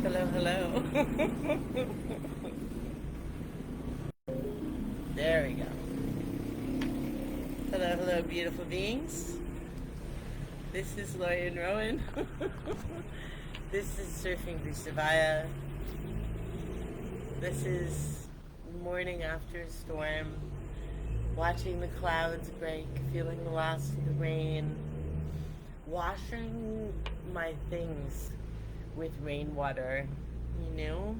Hello, hello. There we go. Hello, hello, beautiful beings. This is Lori and Rowan. This is Surfing Vuzuvaya. This is morning after a storm, watching the clouds break, feeling the last of the rain, washing my things with rainwater, you know?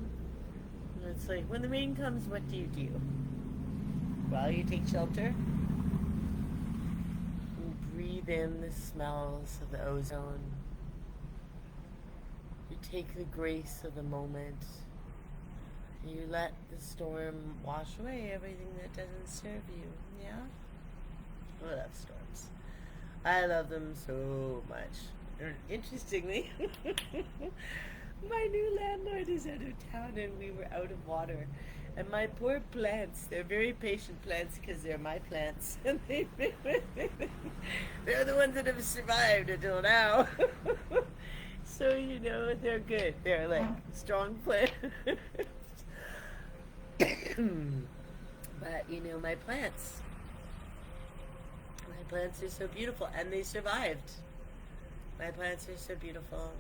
It's like when the rain comes, what do you do? Well, you take shelter. You breathe in the smells of the ozone. You take the grace of the moment. You let the storm wash away everything that doesn't serve you. Yeah? I love storms. I love them so much. Interestingly, my new landlord is out of town and we were out of water. And my poor plants, they're very patient plants because they're my plants. And they're the ones that have survived until now. So, they're good. They're like strong plants. But, my plants are so beautiful and they survived. My plants are so beautiful.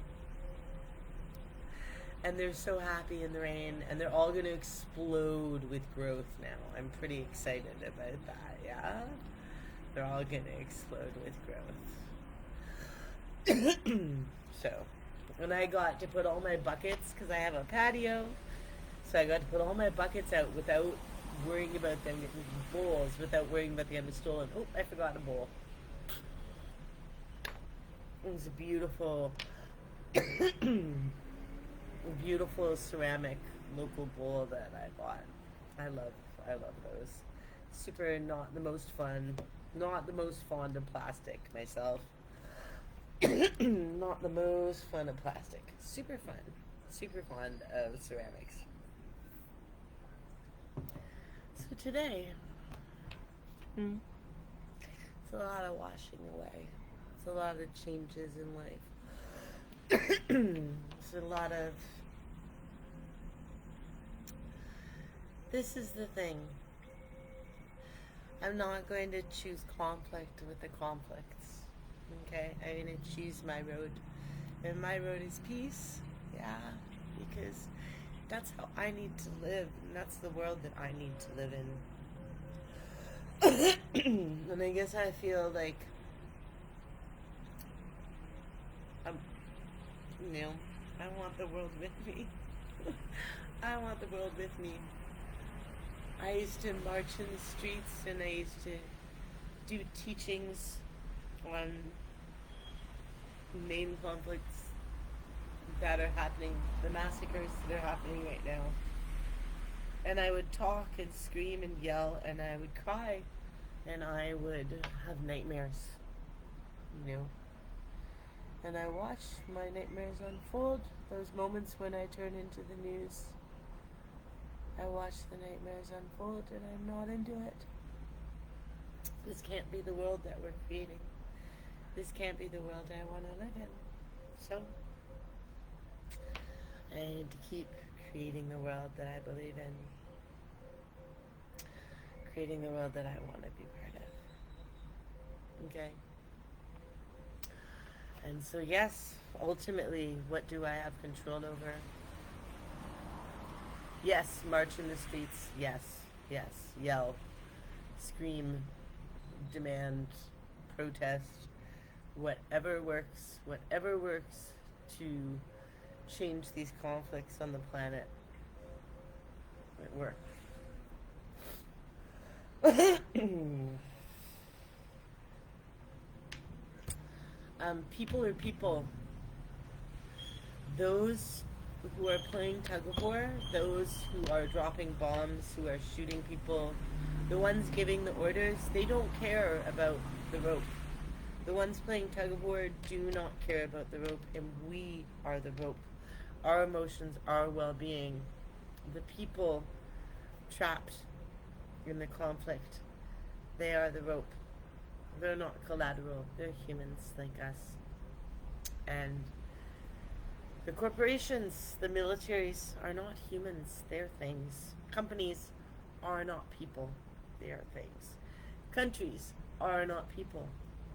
And they're so happy in the rain, and they're all going to explode with growth now. I'm pretty excited about that, yeah? They're all going to explode with growth. So, and I got to put all my buckets, because I have a patio, so I got to put all my buckets out without worrying about them getting bowls, without worrying about them getting stolen. Oh, I forgot a bowl. It was a beautiful... beautiful ceramic local bowl that I bought. I love those. Super not the most fond of plastic myself. Not the most fun of plastic. Super fond of ceramics. So today, it's a lot of washing away. It's a lot of changes in life. It's a lot of... This is the thing. I'm not going to choose conflict with the conflicts. Okay? I'm going to choose my road. And my road is peace. Yeah. Because that's how I need to live. And that's the world that I need to live in. And I guess I feel like I want the world with me. I want the world with me. I used to march in the streets and I used to do teachings on main conflicts that are happening, the massacres that are happening right now. And I would talk and scream and yell and I would cry and I would have nightmares, And I watch my nightmares unfold, those moments when I turn into the news. I watch the nightmares unfold and I'm not into it. This can't be the world that we're creating. This can't be the world I want to live in. So, I need to keep creating the world that I believe in. Creating the world that I want to be part of. Okay? And so yes, ultimately, what do I have control over? Yes, march in the streets. Yes, yell, scream, demand, protest, whatever works to change these conflicts on the planet. It works. People are people. Those who are playing tug of war, those who are dropping bombs, who are shooting people, the ones giving the orders, they don't care about the rope. The ones playing tug of war do not care about the rope, and we are the rope. Our emotions, our well-being. The people trapped in the conflict, they are the rope. They're not collateral. They're humans like us. And The corporations, the militaries are not humans, they're things. Companies are not people, they are things. Countries are not people,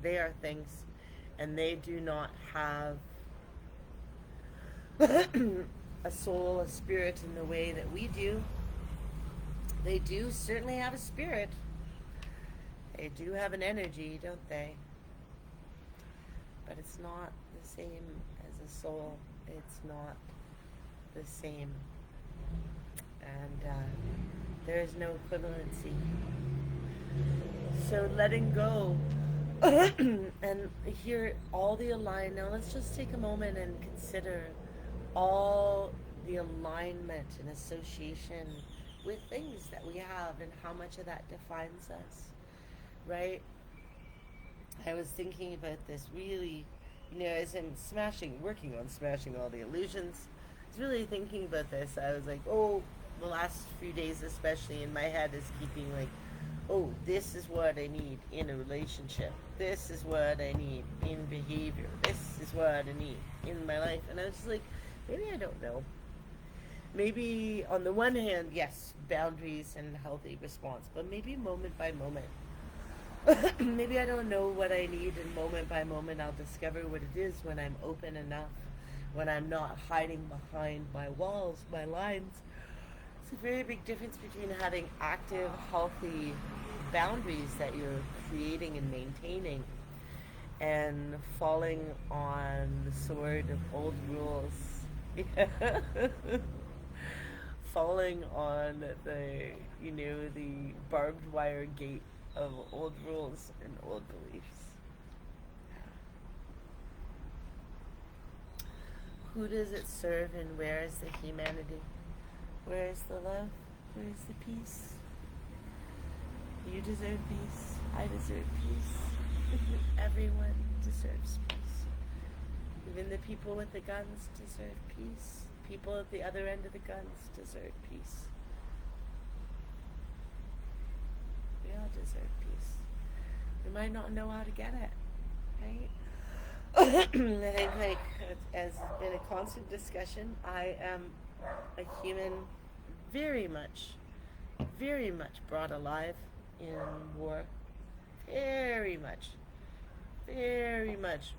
they are things. And they do not have a soul, a spirit in the way that we do. They do certainly have a spirit. They do have an energy, don't they? But it's not the same as a soul. It's not the same. And there is no equivalency. So letting go and hear all the align. Now let's just take a moment and consider all the alignment and association with things that we have and how much of that defines us, right? I was thinking about this really, as I'm working on smashing all the illusions, I was really thinking about this. I was like, the last few days especially in my head is keeping like, this is what I need in a relationship. This is what I need in behavior. This is what I need in my life. And I was just like, maybe I don't know. Maybe on the one hand, yes, boundaries and healthy response, but maybe moment by moment. Maybe I don't know what I need, and moment by moment I'll discover what it is when I'm open enough, when I'm not hiding behind my walls, my lines. It's a very big difference between having active, healthy boundaries that you're creating and maintaining and falling on the sword of old rules. Falling on the barbed wire gate of old rules and old beliefs. Who does it serve, and where is the humanity? Where is the love? Where is the peace? You deserve peace. I deserve peace. Everyone deserves peace. Even the people with the guns deserve peace. People at the other end of the guns deserve peace. We all deserve peace. We might not know how to get it, right? I think, as has been a constant discussion, I am a human very much brought alive in war. Very much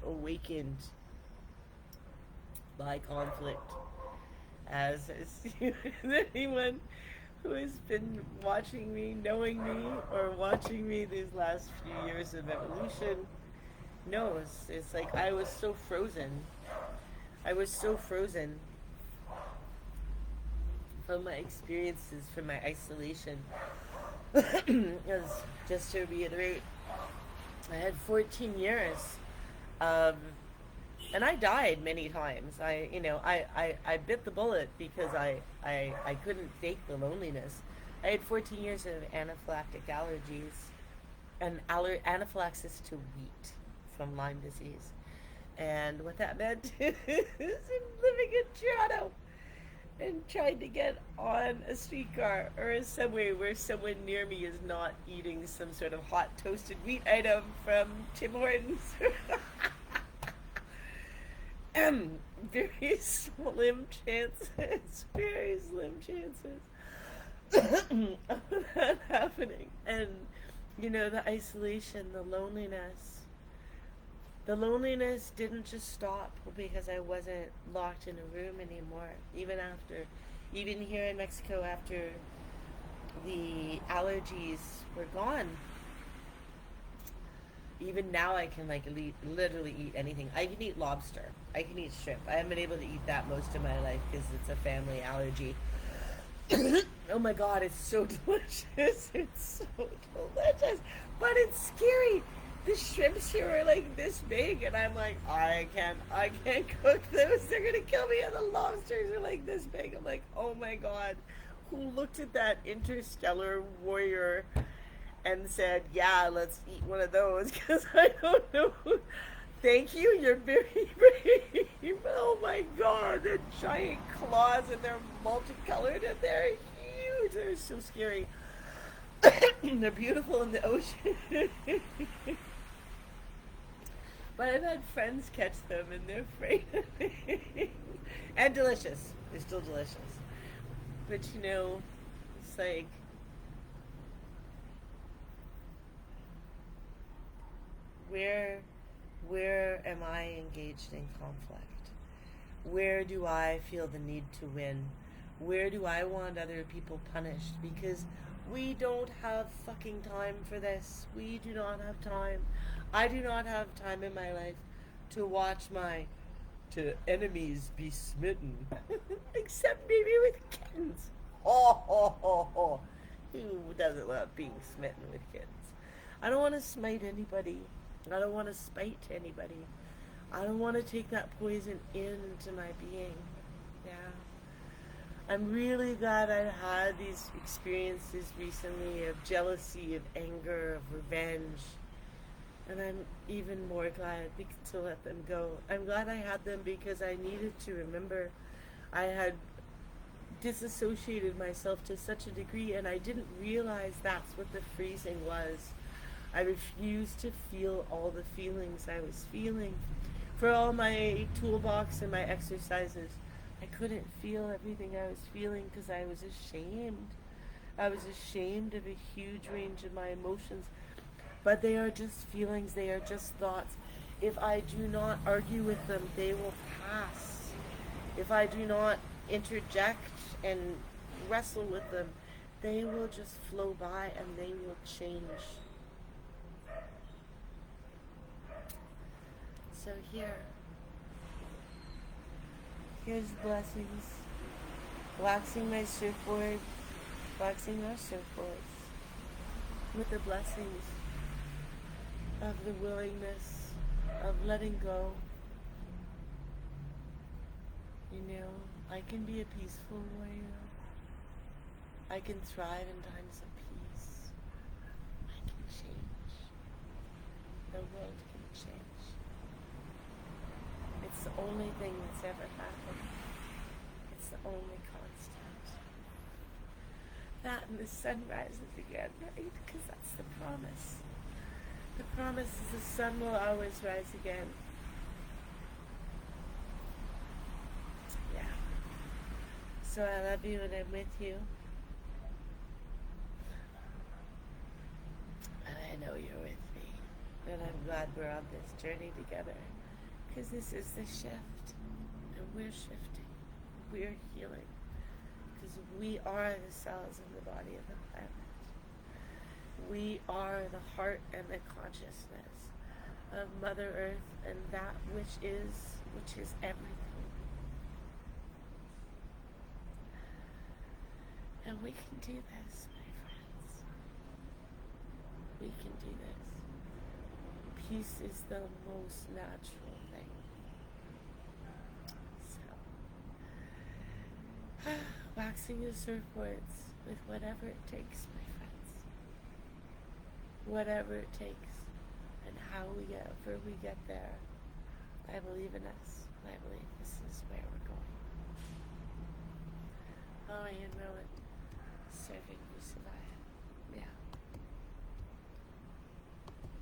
awakened by conflict. As anyone who has been watching me, knowing me, or watching me these last few years of evolution knows. It's like I was so frozen from my experiences, from my isolation. Just to reiterate, I had 14 years of, and I died many times. I bit the bullet because I couldn't fake the loneliness. I had 14 years of anaphylactic allergies and anaphylaxis to wheat from Lyme disease. And what that meant is living in Toronto and trying to get on a streetcar or a subway where someone near me is not eating some sort of hot toasted wheat item from Tim Hortons. Very slim chances of that happening. And the isolation, the loneliness didn't just stop because I wasn't locked in a room anymore. Even here in Mexico, after the allergies were gone, even now I can literally eat anything. I can eat lobster. I can eat shrimp. I haven't been able to eat that most of my life because it's a family allergy. Oh my God, it's so delicious. It's so delicious. But it's scary. The shrimps here are like this big, and I'm like, I can't cook those. They're gonna kill me. And the lobsters are like this big. I'm like, oh my God. Who looked at that interstellar warrior and said, yeah, let's eat one of those, because I don't know. Thank you, you're very brave. Oh my God, the giant claws, and they're multicolored, and they're huge. They're so scary. They're beautiful in the ocean. But I've had friends catch them, and they're afraid of me. And delicious. They're still delicious. But you know, it's like, where where am I engaged in conflict? Where do I feel the need to win? Where do I want other people punished? Because we don't have fucking time for this. We do not have time. I do not have time in my life to watch my to enemies be smitten. Except maybe with kittens. Oh, ho, ho, ho. Who doesn't love being smitten with kittens? I don't want to smite anybody. I don't want to spite anybody. I don't want to take that poison into my being. Yeah. I'm really glad I had these experiences recently of jealousy, of anger, of revenge. And I'm even more glad to let them go. I'm glad I had them because I needed to remember I had disassociated myself to such a degree, and I didn't realize that's what the freezing was. I refused to feel all the feelings I was feeling. For all my toolbox and my exercises, I couldn't feel everything I was feeling because I was ashamed. I was ashamed of a huge range of my emotions. But they are just feelings, they are just thoughts. If I do not argue with them, they will pass. If I do not interject and wrestle with them, they will just flow by and they will change. So here's blessings. Waxing my surfboard, waxing our surfboards with the blessings of the willingness of letting go. You know, I can be a peaceful warrior. I can thrive in times of peace. I can change. The world can change. It's the only thing that's ever happened. It's the only constant. That and the sun rises again, right? Because that's the promise. The promise is the sun will always rise again. Yeah. So I love you and I'm with you. And I know you're with me. And I'm glad we're on this journey together. Because this is the shift. And we're shifting. We're healing. Because we are the cells in the body of the planet. We are the heart and the consciousness of Mother Earth and that which is everything. And we can do this, my friends. We can do this. Peace is the most natural thing. So, waxing your surfboards with whatever it takes, my friends. Whatever it takes, and however we get there. I believe in us. I believe this is where we're going. Oh, you know it. Serving Vuzuvaya.